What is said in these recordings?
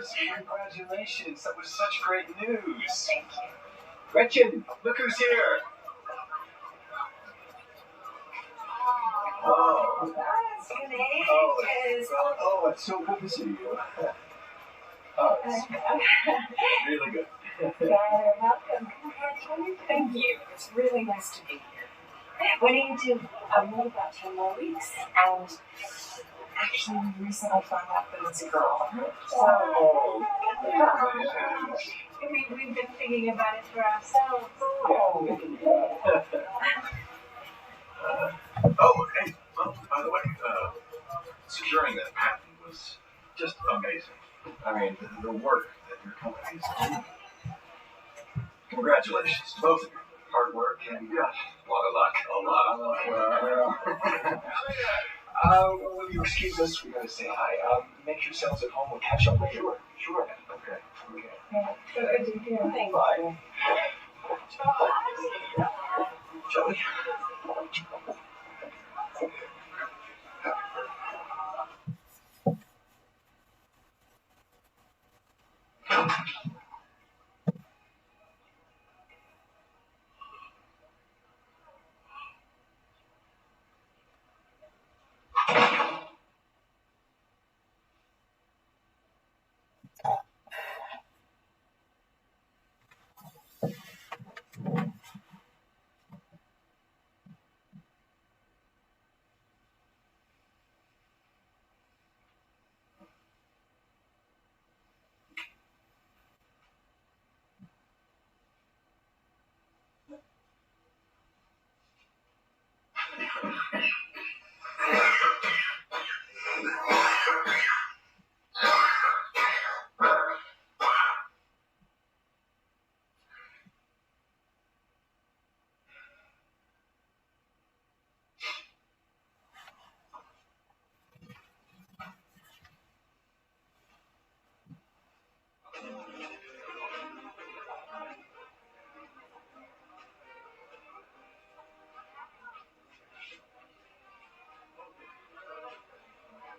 course. Congratulations. That was such great news. Thank you. Gretchen, look who's here. Oh. That's good ages. Oh, it's so good to see you. Oh, it's really good. Welcome. Congratulations. Thank you. It's really nice to be here. What do you do? I'm only about 10 more weeks. And actually, we recently found out that it's a girl. Oh. We've been thinking about it for ourselves. Oh, hey, well, by the way, securing that patent was just amazing. I mean, the work that your company is doing. Congratulations to both of you. Hard work and a lot of luck. A lot of luck. Will you excuse us? We gotta say hi. Make yourselves at home. We'll catch up later. Sure. Okay. Yeah, so good to hear. Thanks. Bye. Shall we?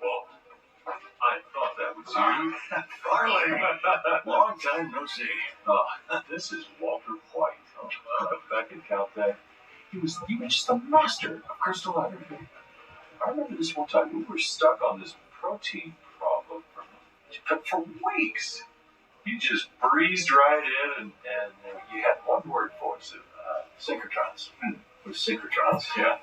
Well, I thought that was you. Farley! Long time no see. This is Walter White. Back in Caltech, he was just a master of crystallography. I remember this one time we were stuck on this protein problem for weeks. You just breezed right in, and you had one word for us, synchrotrons. With synchrotrons, yeah.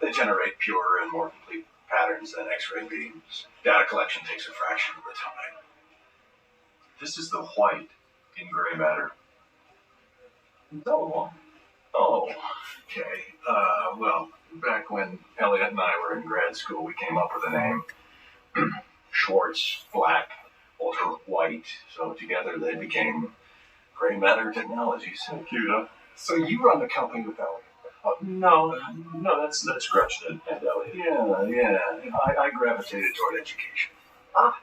They generate purer and more complete patterns than X-ray beams. Data collection takes a fraction of the time. This is the white in gray matter. Oh, Okay. Well, back when Elliot and I were in grad school, we came up with a name. Schwartz, black, ultra white. So together they became Gray Matter Technologies. cute, huh? So you run the company with Elliot? No, that's Gretchen and Elliot. Yeah. I gravitated toward education. Well,